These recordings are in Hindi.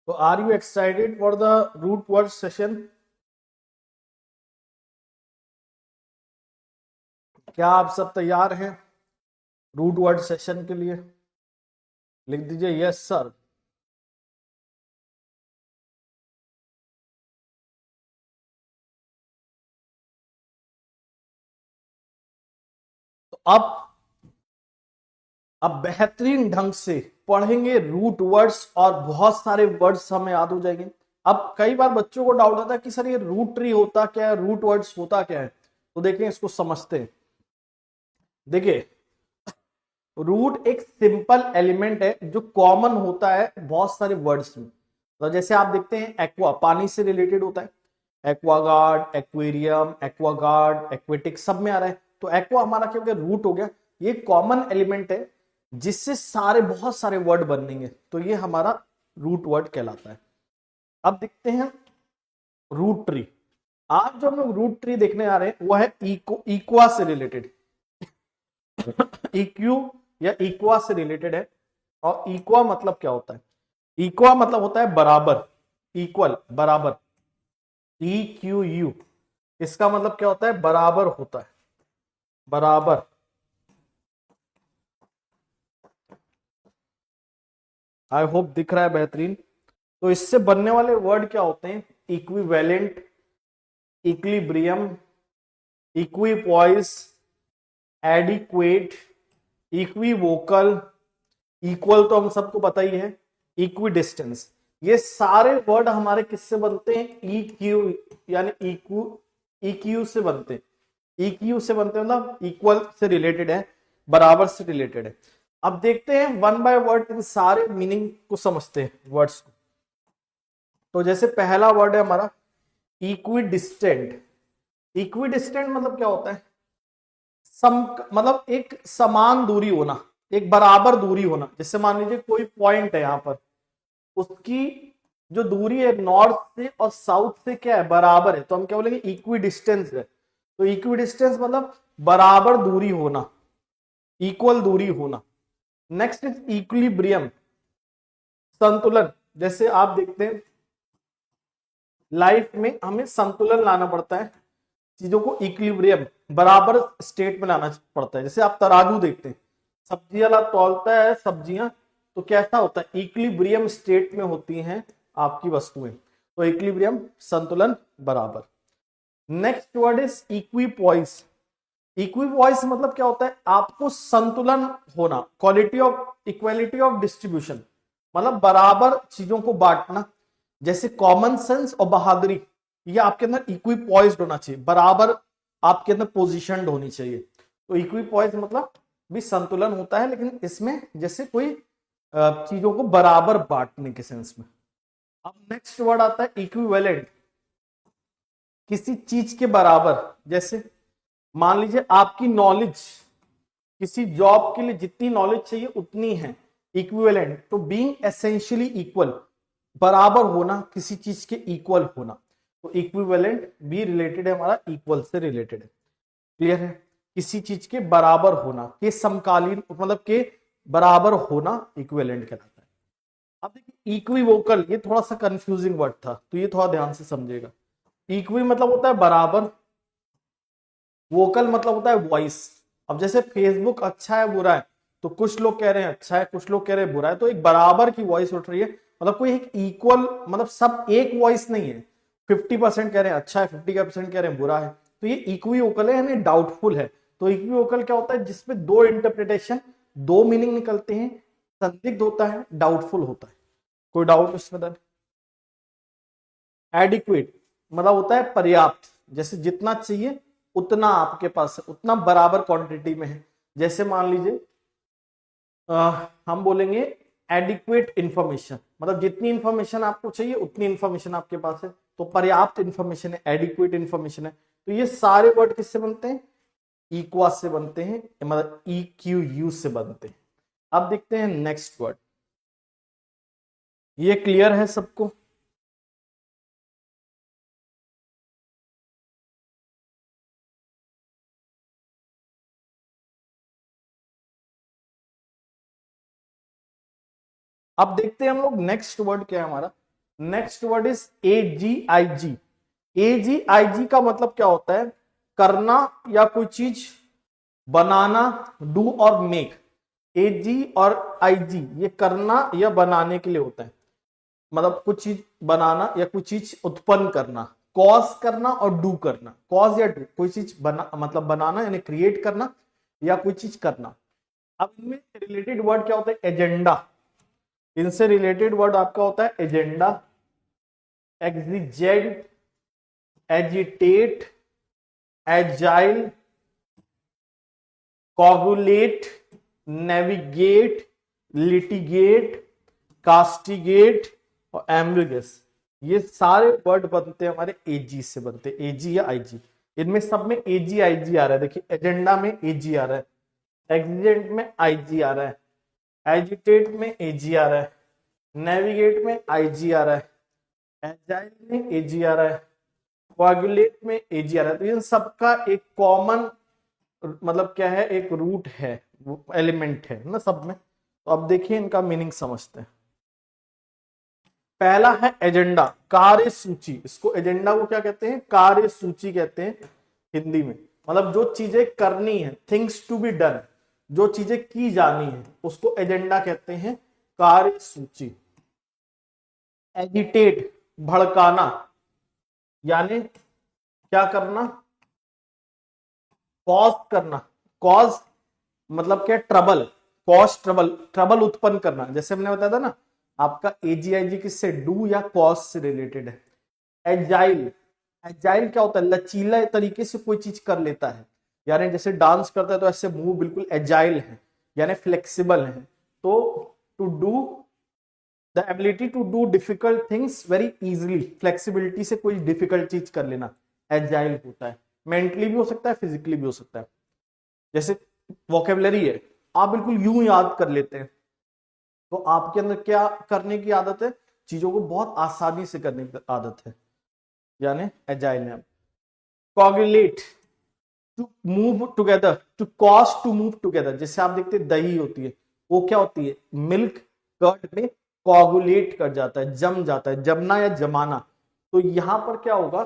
तो are you excited for the root word session? क्या आप सब तैयार हैं रूट वर्ड सेशन के लिए? लिख दीजिए यस सर। तो अब बेहतरीन ढंग से पढ़ेंगे रूट वर्ड्स और बहुत सारे वर्ड्स हमें याद हो जाएंगे। अब कई बार बच्चों को डाउट आता है कि सर ये रूट ट्री होता क्या है, रूट वर्ड्स होता क्या है। तो देखें, इसको समझते हैं। देखिए, रूट एक सिंपल एलिमेंट है जो कॉमन होता है बहुत सारे वर्ड्स में। तो जैसे आप देखते हैं एक्वा पानी से रिलेटेड होता है, एक्वागार्ड, एक्वेरियम, एक्वागार्ड, एक्वेटिक सब में आ रहा है। तो एक्वा हमारा क्या हो गया, रूट हो गया। ये कॉमन एलिमेंट है जिससे सारे बहुत सारे वर्ड बनेंगे, तो ये हमारा रूट वर्ड कहलाता है। अब देखते हैं रूट ट्री। आज जो हम लोग रूट ट्री देखने आ रहे हैं वो है इक्वा से रिलेटेड। इक्यू या इक्वा से रिलेटेड है। और इक्वा मतलब क्या होता है? इक्वा मतलब होता है बराबर, इक्वल, बराबर। ई क्यू यू, इसका मतलब क्या होता है? बराबर होता है, बराबर। आई होप दिख रहा है बेहतरीन। तो इससे बनने वाले वर्ड क्या होते हैं? Equivalent, equilibrium, equipoise, adequate, equivocal, equal तो हम सबको पता ही है, इक्विडिस्टेंस। ये सारे वर्ड हमारे किससे बनते हैं? ई क्यू यानी इक्यू से बनते हैं। इक्यू से बनते हैं मतलब इक्वल से रिलेटेड है, बराबर से रिलेटेड है। अब देखते हैं वन बाय वर्ड इन सारे मीनिंग को समझते हैं वर्ड्स को। तो जैसे पहला वर्ड है हमारा इक्विडिस्टेंट। इक्विडिस्टेंट मतलब क्या होता है? सम मतलब एक समान दूरी होना, एक बराबर दूरी होना। जैसे मान लीजिए कोई पॉइंट है यहां पर, उसकी जो दूरी है नॉर्थ से और साउथ से क्या है? बराबर है, तो हम क्या बोलेंगे? इक्वी डिस्टेंस है। तो इक्वी डिस्टेंस मतलब बराबर दूरी होना, इक्वल दूरी होना। नेक्स्ट इज इक्विलिब्रियम, संतुलन। जैसे आप देखते हैं लाइफ में हमें संतुलन लाना पड़ता है, चीजों को इक्विलिब्रियम, बराबर स्टेट में लाना पड़ता है। जैसे आप तराजू देखते हैं, सब्जी वाला तौलता है सब्जियां, तो कैसा होता है? इक्विलिब्रियम स्टेट में होती हैं आपकी वस्तुएं। तो इक्विलिब्रियम, संतुलन, बराबर। Next word is equipoise. Equipoise मतलब क्या होता है? आपको संतुलन होना, quality of equality of distribution, मतलब बराबर चीजों को बांटना। जैसे कॉमन सेंस और बहादुरी, ये आपके अंदर इक्विपॉइज्ड होना चाहिए, बराबर आपके अंदर पोजीशनड होनी चाहिए। तो इक्विपॉइज मतलब भी संतुलन होता है, लेकिन इसमें जैसे कोई चीजों को बराबर बांटने के सेंस में। अब नेक्स्ट वर्ड आता है इक्विवेलेंट, किसी चीज के बराबर। जैसे मान लीजिए आपकी नॉलेज, किसी जॉब के लिए जितनी नॉलेज चाहिए उतनी है, इक्विवेलेंट। तो बीइंग एसेंशियली इक्वल, बराबर होना, किसी चीज के इक्वल होना। तो इक्विवेलेंट भी रिलेटेड है हमारा, इक्वल से रिलेटेड है। क्लियर है? किसी चीज के बराबर होना, के समकालीन मतलब के बराबर होना इक्विवेलेंट कहलाता है। अब देखिए इक्विवोकल, ये थोड़ा सा कंफ्यूजिंग वर्ड था, तो ये थोड़ा ध्यान से समझिएगा। इक्वी मतलब होता है बराबर, वोकल मतलब होता है वॉइस। अब जैसे फेसबुक अच्छा है बुरा है, तो कुछ लोग कह रहे हैं अच्छा है, कुछ लोग कह रहे हैं बुरा है, तो एक बराबर की वॉइस उठ रही है। मतलब कोई एक इक्वल, मतलब सब एक वॉइस नहीं है। 50% कह रहे हैं अच्छा है, 50% कह रहे हैं बुरा है, तो ये इक्विवोकल है, यानी डाउटफुल है। तो इक्विवोकल क्या होता है? जिसमें दो इंटरप्रिटेशन, दो मीनिंग निकलते हैं, संदिग्ध होता है, डाउटफुल होता है। कोई डाउट इसमें? एडिक्वेट मतलब होता है पर्याप्त, जैसे जितना चाहिए उतना आपके पास है, उतना बराबर क्वांटिटी में है। जैसे मान लीजिए हम बोलेंगे एडिक्वेट इंफॉर्मेशन, मतलब जितनी इंफॉर्मेशन आपको चाहिए उतनी इंफॉर्मेशन आपके पास है, तो पर्याप्त इंफॉर्मेशन है, एडिक्वेट इंफॉर्मेशन है। तो ये सारे वर्ड किससे बनते हैं? इक्वा से बनते हैं, मतलब ई क्यू यू से बनते हैं। अब देखते हैं नेक्स्ट वर्ड। ये क्लियर है सबको? अब देखते हैं हम लोग नेक्स्ट वर्ड क्या है हमारा। Next word is AGIG। AGIG का मतलब क्या होता है? करना या कोई चीज बनाना, डू और मेक। AG और IG ये करना या बनाने के लिए होता है, मतलब कुछ चीज बनाना या कुछ चीज उत्पन्न करना, कॉज करना और डू करना। कॉज या डू, कोई चीज बना मतलब बनाना यानी क्रिएट करना या कोई चीज करना। अब इनमें रिलेटेड वर्ड क्या होता है? एजेंडा। इनसे रिलेटेड वर्ड आपका होता है agenda, exigent, agitate, agile, coagulate, navigate, litigate, castigate और एम्बिगस। ये सारे वर्ड बनते हैं हमारे एजी से बनते हैं, एजी या आईजी। इनमें सब में एजी आईजी आ रहा है। देखिए एजेंडा में एजी आ रहा है, एग्जीजेंट में आईजी आ रहा है, एजिटेट में एजी आ रहा है, नेविगेट में आईजी आ रहा है, एजाइल में एजी आ रहा है, कोगुलेट में एजी आ रहा है। तो इन सबका एक कॉमन मतलब क्या है? एक रूट है, वो एलिमेंट है ना सब में। तो अब देखिए इनका मीनिंग समझते हैं। पहला है एजेंडा, कार्य सूची। इसको एजेंडा को क्या कहते हैं? कार्य सूची कहते हैं हिंदी में। मतलब जो चीजें करनी है, थिंग्स टू बी डन, जो चीजें की जानी है उसको एजेंडा कहते हैं, कार्य सूची। एजिटेट, भड़काना, यानी क्या करना? कॉज करना। कॉज मतलब क्या? ट्रबल, कॉज ट्रबल, ट्रबल उत्पन्न करना। जैसे हमने बताया था ना, आपका एजीआईजी किससे? डू या कॉज से रिलेटेड है। एजाइल, एजाइल क्या होता है? लचीला तरीके से कोई चीज कर लेता है, यानी जैसे डांस करता है तो ऐसे मूव बिल्कुल एजाइल है, यानी फ्लेक्सिबल है। तो to do, the ability to do difficult things very easily, flexibility से कोई डिफिकल्ट चीज कर लेना एजाइल होता है। मेंटली भी हो सकता है, फिजिकली भी हो सकता है। जैसे वोकेबलरी है, आप बिल्कुल यूं याद कर लेते हैं, तो आपके अंदर क्या करने की आदत है? चीजों को बहुत आसानी से करने की आदत है, यानी एजाइल है। Coagulate, to move together, to cause to move together. जैसे आप देखते हैं दही होती है, वो क्या होती है? मिल्क कर्ड में कोगुलेट कर जाता है, जम जाता है, जमना या जमाना। तो यहां पर क्या होगा?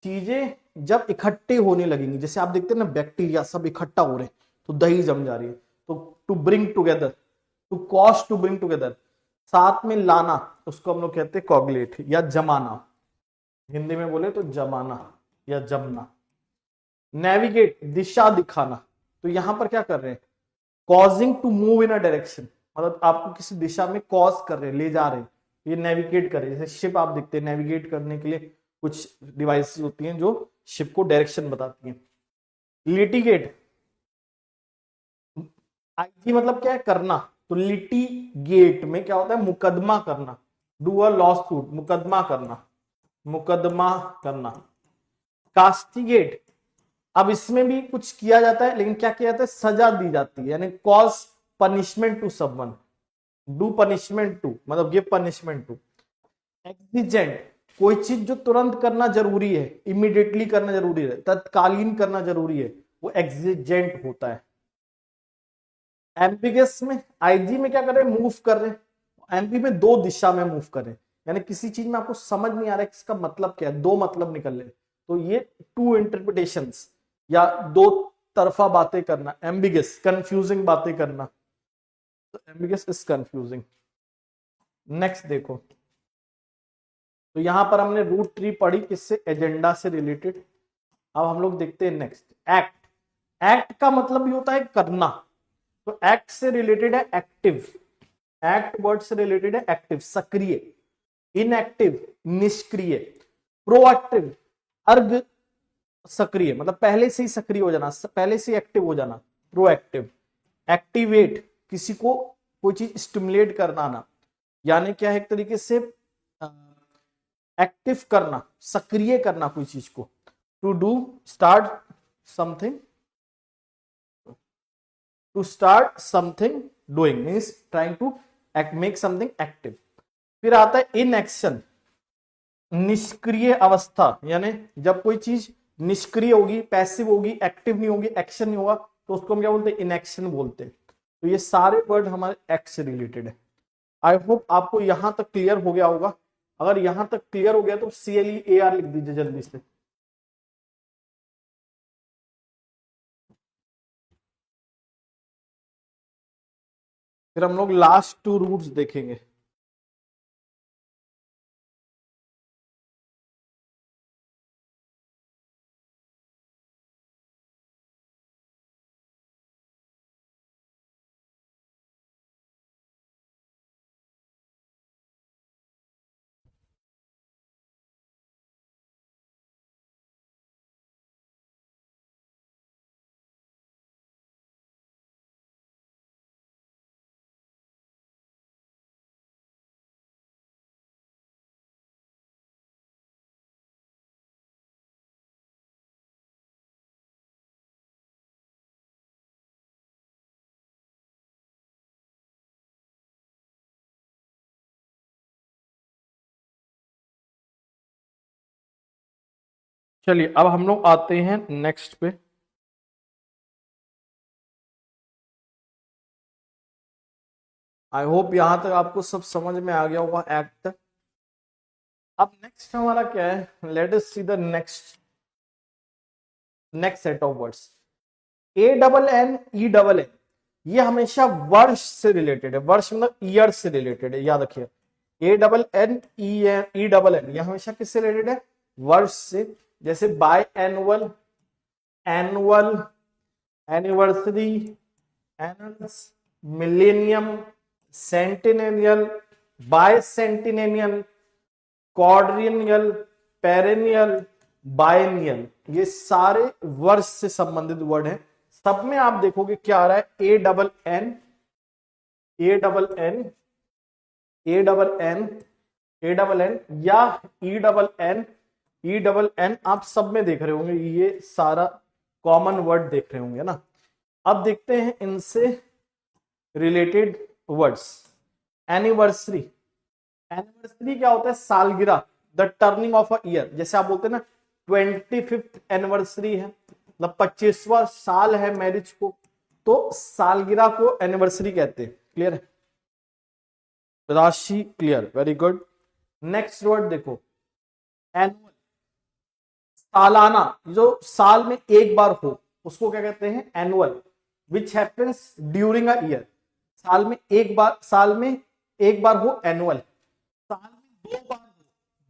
चीजें जब इकट्ठे होने लगेंगी, जैसे आप देखते हैं ना बैक्टीरिया सब इकट्ठा हो रहे हैं तो दही जम जा रही है। तो to bring together, to cause to bring together, साथ में लाना, उसको हम लोग कहते हैं कोगुलेट या जमाना। हिंदी में बोले तो जमाना या जमना। नेविगेट, दिशा दिखाना। तो यहां पर क्या कर रहे हैं? Causing to move in a direction, मतलब आपको किसी दिशा में कॉज कर रहे हैं, ले जा रहे हैं, ये नेविगेट कर रहे हैं। जैसे शिप आप देखते हैं, नेविगेट करने के लिए कुछ डिवाइसेस होती हैं जो शिप को डायरेक्शन बताती हैं। लिटिगेट, आईजी मतलब क्या है? करना। तो लिटिगेट में क्या होता है? मुकदमा करना, डू अ लॉ सूट, मुकदमा करना, मुकदमा करना। कास्टिगेट, अब इसमें भी कुछ किया जाता है, लेकिन क्या किया जाता है? सजा दी जाती है, यानी cause punishment to someone, do punishment to, मतलब गिव पनिशमेंट टू। एक्सिजेंट, कोई चीज जो तुरंत करना जरूरी है, इमीडिएटली करना जरूरी है, तत्कालीन करना जरूरी है, वो एक्सिजेंट होता है। एम्बिगस में, आईजी में क्या कर रहे हैं? मूव कर रहे हैं। एमपी में दो दिशा में मूव कर रहे हैं, यानी किसी चीज में आपको समझ नहीं आ रहा है कि इसका मतलब क्या है, दो मतलब निकल रहे, तो ये टू इंटरप्रिटेशंस या दो तरफा बातें करना। एम्बिगस, कंफ्यूजिंग बातें करना, तो एम्बिगस इज कंफ्यूजिंग। नेक्स्ट देखो, तो यहां पर हमने रूट ट्री पढ़ी किससे? एजेंडा से रिलेटेड। अब हम लोग देखते हैं नेक्स्ट, एक्ट। एक्ट का मतलब भी होता है करना, तो एक्ट से रिलेटेड है एक्टिव। एक्ट वर्ड से रिलेटेड है एक्टिव, सक्रिय। इनएक्टिव, निष्क्रिय। प्रोएक्टिव, अर्घ सक्रिय, मतलब पहले से ही सक्रिय हो जाना, पहले से एक्टिव हो जाना, प्रोएक्टिव। एक्टिवेट, किसी को कोई चीज स्टिमुलेट करना, यानी क्या है? एक तरीके से एक्टिव करना, सक्रिय करना कोई चीज को। To do, start something, to start something doing means trying to make something active. फिर आता है इन एक्शन, निष्क्रिय अवस्था, यानी जब कोई चीज निष्क्रिय होगी, पैसिव होगी, एक्टिव नहीं होगी, एक्शन नहीं होगा, तो उसको हम क्या बोलते हैं? इनएक्शन बोलते हैं। तो ये सारे वर्ड हमारे एक्ट से रिलेटेड है। आई होप आपको यहां तक क्लियर हो गया होगा अगर यहां तक क्लियर हो गया तो CLEAR लिख दीजिए जल्दी से। फिर हम लोग लास्ट 2 रूट्स देखेंगे। चलिए अब हम लोग आते हैं नेक्स्ट पे। आई होप यहां तक आपको सब समझ में आ गया होगा एक्ट तक। अब नेक्स्ट हमारा क्या है, let us see the next set of words. ANN ENN ये हमेशा वर्ष से रिलेटेड है, वर्ष मतलब ईयर से रिलेटेड है, याद रखिए। ANN ये हमेशा किससे रिलेटेड है, वर्ष से। जैसे biannual, annual, anniversary, annals, millennium, centennial, bicentennial, quadrennial, perennial, biennial, ये सारे वर्ष से संबंधित वर्ड हैं। सब में आप देखोगे क्या आ रहा है, ANN या ENN आप सब में देख रहे होंगे, ये सारा कॉमन वर्ड देख रहे होंगे ना। अब देखते हैं इनसे रिलेटेड वर्ड्स। एनिवर्सरी, एनिवर्सरी क्या होता है, सालगिरह, the turning of a year. जैसे आप बोलते हैं ना 25th एनिवर्सरी है, मतलब 25वां साल है मैरिज को, तो सालगिरह को एनिवर्सरी कहते हैं। क्लियर है, राशि clear, very good. Next word देखो, एनुअल, सालाना, जो साल में एक बार हो उसको क्या कहते हैं, annual, which happens during a year. साल में एक बार हो एनुअल, साल में 2 बार हो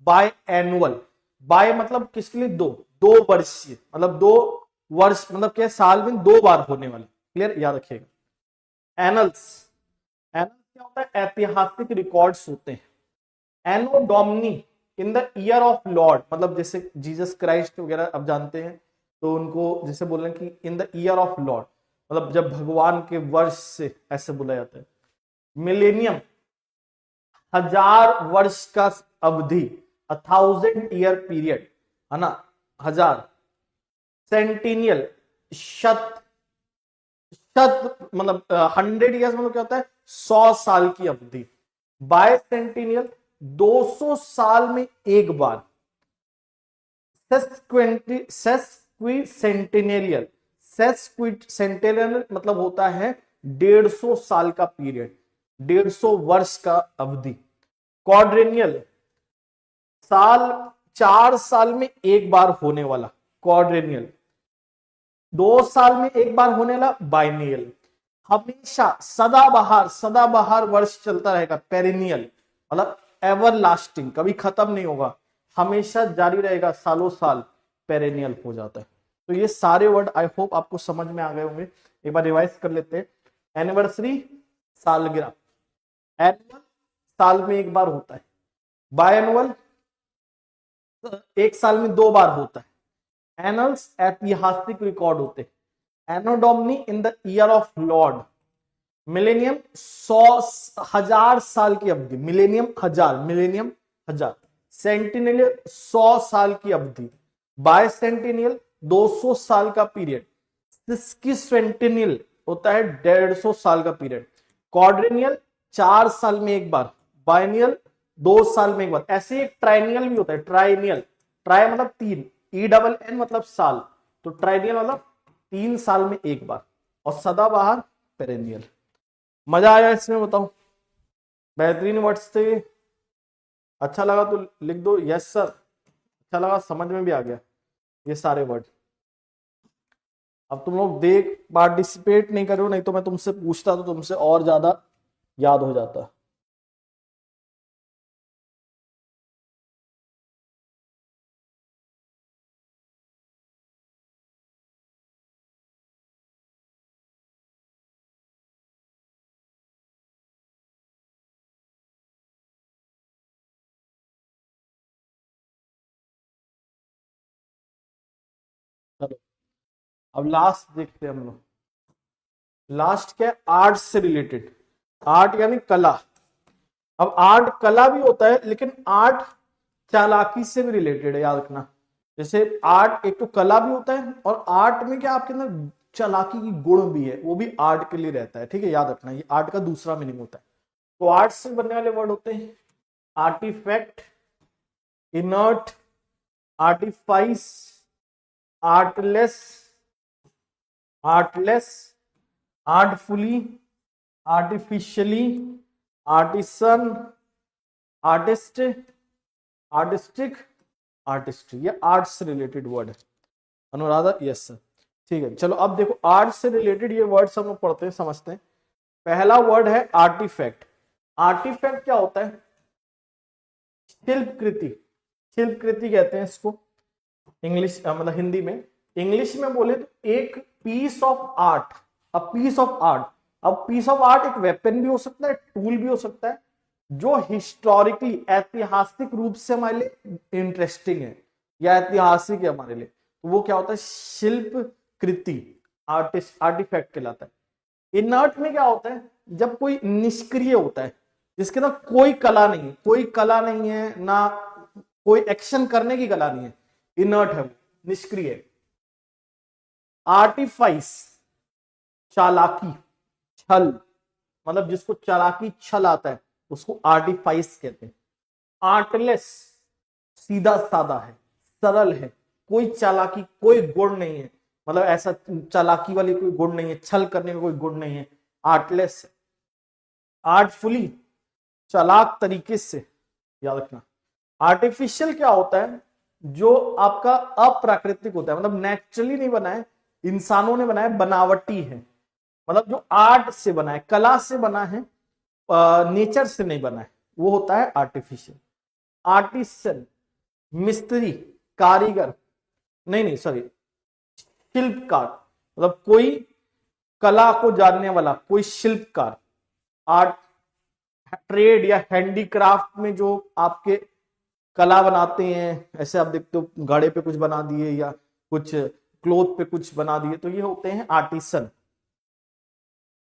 बाय एनुअल। बाय मतलब किसके लिए, 2 वर्षीय, मतलब 2 वर्ष, मतलब क्या, साल में 2 बार होने वाला। क्लियर, याद रखिएगा। एनल्स, एनल्स क्या होता है, ऐतिहासिक रिकॉर्ड्स होते हैं। Anno Domini, in the year of Lord, मतलब जैसे जीसस क्राइस्ट वगैरह आप जानते हैं, तो उनको जैसे बोल रहे हैं कि इन द ईयर ऑफ लॉर्ड, मतलब जब भगवान के वर्ष से, ऐसे बोला जाता है। मिलेनियम, 1000 वर्ष का अवधि, 1000 ईयर पीरियड, है ना, 1000। सेंटिनियल, शत, मतलब 100 ईयर्स मतलब क्या होता है, 100 साल की अवधि। बाय सेंटिनियल, 200 साल में एक बार। सेस्क्विसेंटेनियल, सेस्क्विसेंटेनियल मतलब होता है 150 साल का पीरियड, 150 वर्ष का अवधि। क्वाड्रेनियल, 4 साल में एक बार होने वाला क्वाड्रेनियल। 2 साल में एक बार होने वाला बाइनियल। हमेशा सदाबहार वर्ष चलता रहेगा, पेरिनियल, मतलब एवर लास्टिंग, कभी खत्म नहीं होगा, हमेशा जारी रहेगा, सालों साल, पेरिनियल हो जाता है। तो ये सारे वर्ड आई होप आपको समझ में आ गए होंगे। एक बार रिवाइज कर लेते हैं। एनिवर्सरी, सालगिरह। एनुअल, साल में एक बार होता है। बायएनुअल, 1 साल में 2 बार होता है। एनल्स, ऐतिहासिक रिकॉर्ड होते हैं। Anno Domini, in the year of Lord. Millennium, 1000 साल की अवधि, मिलेनियम 1000। सेंटिनियल, 100 साल की अवधि। बाय सेंटिनियल, 200 साल का पीरियड। सिस्किसेंटिनियल होता है 150 साल का पीरियड। क्वाड्रेनियल, 4 साल में एक बार। बाइनियल, 2 साल में एक बार। ऐसे एक ट्राइनियल भी होता है, ट्राइनियल, ट्राई मतलब 3, ENN मतलब साल, तो ट्राइनियल मतलब 3 साल में एक बार। और सदाबहार, पेरेनियल। मजा आया इसमें, बताओ, बेहतरीन वर्ड्स थे। अच्छा लगा तो लिख दो यस सर, अच्छा लगा, समझ में भी आ गया ये सारे वर्ड। अब तुम लोग देख पार्टिसिपेट नहीं करो, नहीं तो मैं तुमसे पूछता तो तुमसे और ज्यादा याद हो जाता। चलो अब लास्ट देखते हैं हम लोग। लास्ट क्या है, आर्ट से रिलेटेड। आर्ट यानी कला। अब आर्ट कला भी होता है, लेकिन आर्ट चालाकी से भी रिलेटेड है, याद रखना। जैसे आर्ट एक तो कला भी होता है, और आर्ट में क्या आपके अंदर चालाकी की गुण भी है, वो भी आर्ट के लिए रहता है, ठीक है, याद रखना, ये आर्ट का दूसरा मीनिंग होता है। तो आर्ट से बनने वाले वर्ड होते हैं artefact, inert, artifice, artless, artless, artfully, artificially, artisan, artist, artistic, artistry. ये आर्ट से रिलेटेड वर्ड है। अनुराधा यस सर, ठीक है। चलो अब देखो आर्ट से रिलेटेड ये वर्ड्स हम लोग पढ़ते हैं, समझते हैं। पहला वर्ड है आर्टिफैक्ट। आर्टिफैक्ट क्या होता है, शिल्पकृति। शिल्पकृति कहते हैं इसको इंग्लिश, मतलब हिंदी में। इंग्लिश में बोले तो एक piece of art, a piece of art. अब पीस ऑफ आर्ट एक वेपन भी हो सकता है, टूल भी हो सकता है, जो हिस्टोरिकली ऐतिहासिक रूप से हमारे लिए इंटरेस्टिंग है या ऐतिहासिक है हमारे लिए, तो वो क्या होता है, शिल्प कृति, आर्टिस्ट, आर्टिफैक्ट कहलाता है। इनर्ट में क्या होता है, जब कोई निष्क्रिय होता है, जिसके अंदर कोई कला नहीं है, कोई कला नहीं है ना, कोई एक्शन करने की कला नहीं है, इनर्ट है वो, निष्क्रिय। आर्टिफाइस, चालाकी, छल, मतलब जिसको चालाकी छल आता है उसको आर्टिफाइस कहते हैं। आर्टलेस, सीधा साधा है, सरल है, कोई चालाकी, कोई गुण नहीं है, मतलब ऐसा चालाकी वाली कोई गुण नहीं है, छल करने का कोई गुण नहीं है, आर्टलेस है। आर्टफुली, चालाक तरीके से, याद रखना। आर्टिफिशियल क्या होता है, जो आपका अप्राकृतिक होता है, मतलब नेचुरली नहीं बना है, इंसानों ने बनाया, बनावटी है, मतलब जो आर्ट से बना है, कला से बना है, नेचर से नहीं बना है, वो होता है आर्टिफिशियल। आर्टिसन, मिस्त्री, कारीगर, नहीं नहीं सॉरी, शिल्पकार, मतलब कोई कला को जानने वाला, कोई शिल्पकार। आर्ट, ट्रेड या हैंडीक्राफ्ट में जो आपके कला बनाते हैं, ऐसे आप देखते हो घड़े पे कुछ बना दिए या कुछ क्लोथ पे कुछ बना दिए, तो ये होते हैं आर्टिसन।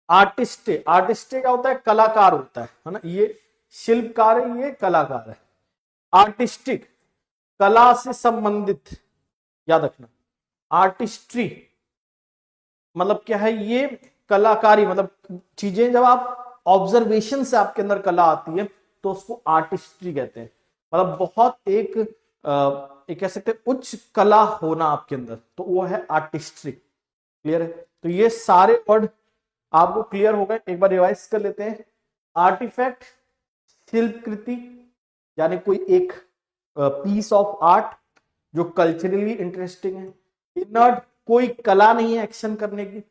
आर्टिस्ट, आर्टिस्ट क्या होता है, कलाकार होता है ना, ये शिल्पकार है, ये कलाकार है। आर्टिस्टिक, कला से संबंधित, याद रखना। आर्टिस्ट्री मतलब क्या है, ये कलाकारी, मतलब चीजें जब आप ऑब्जर्वेशन से आपके अंदर कला आती है तो उसको आर्टिस्ट्री कहते हैं, मतलब बहुत एक कह सकते हैं उच्च कला होना आपके अंदर, तो वो है आर्टिस्ट्री। क्लियर है, तो ये सारे वर्ड आपको क्लियर हो गए, एक बार रिवाइज कर लेते हैं। आर्टिफैक्ट, शिल्पकृति, यानी कोई एक पीस ऑफ आर्ट जो कल्चरली इंटरेस्टिंग है। इनर्ट, कोई कला नहीं है एक्शन करने की,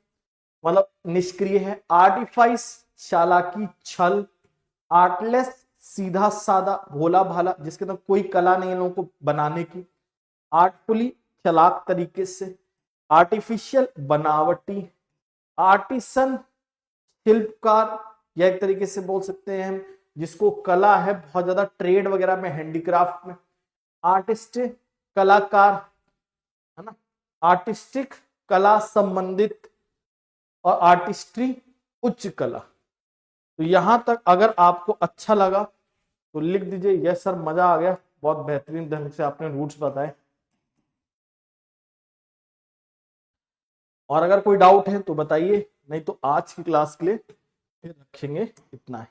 मतलब निष्क्रिय है। आर्टिफाइस, चालाकी, छल। आर्टलेस, सीधा सादा, भोला भाला, जिसके अंदर कोई कला नहीं है लोगों को बनाने की। आर्टफुली, चालाक तरीके से। आर्टिफिशियल, बनावटी। आर्टिसन, शिल्पकार, या एक तरीके से बोल सकते हैं हम जिसको कला है बहुत ज्यादा, ट्रेड वगैरह में, हैंडीक्राफ्ट में। आर्टिस्ट, कलाकार, है ना। आर्टिस्टिक, कला संबंधित। और आर्टिस्ट्री, उच्च कला। तो यहां तक अगर आपको अच्छा लगा तो लिख दीजिए यस सर, मजा आ गया, बहुत बेहतरीन ढंग से आपने रूट्स बताए। और अगर कोई डाउट है तो बताइए, नहीं तो आज की क्लास के लिए फिर रखेंगे इतना ही।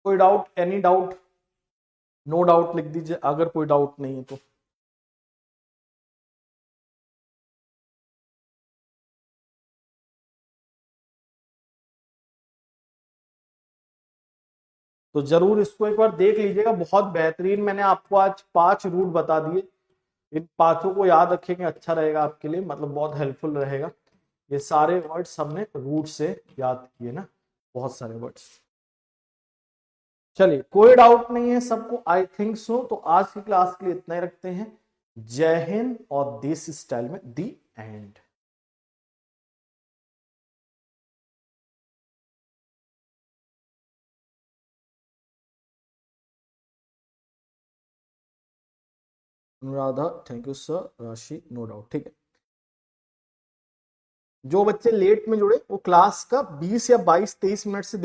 कोई doubt, any doubt, no doubt लिख दीजिए अगर कोई डाउट नहीं है तो। तो जरूर इसको एक बार देख लीजिएगा, बहुत बेहतरीन। मैंने आपको आज 5 रूट बता दिए, इन पांचों को याद रखेंगे, अच्छा रहेगा आपके लिए, मतलब बहुत हेल्पफुल रहेगा। ये सारे वर्ड्स हमने रूट से याद किए ना, बहुत सारे वर्ड्स। चलिए, कोई डाउट नहीं है सबको, आई थिंक सो। तो आज की क्लास के लिए इतना ही रखते हैं। जय हिंद, और दिस स्टाइल में the end. Anuradha, thank you sir. Rashi, no doubt, ठीक है। जो बच्चे लेट में जुड़े वो क्लास का 20 या 22-23 मिनट से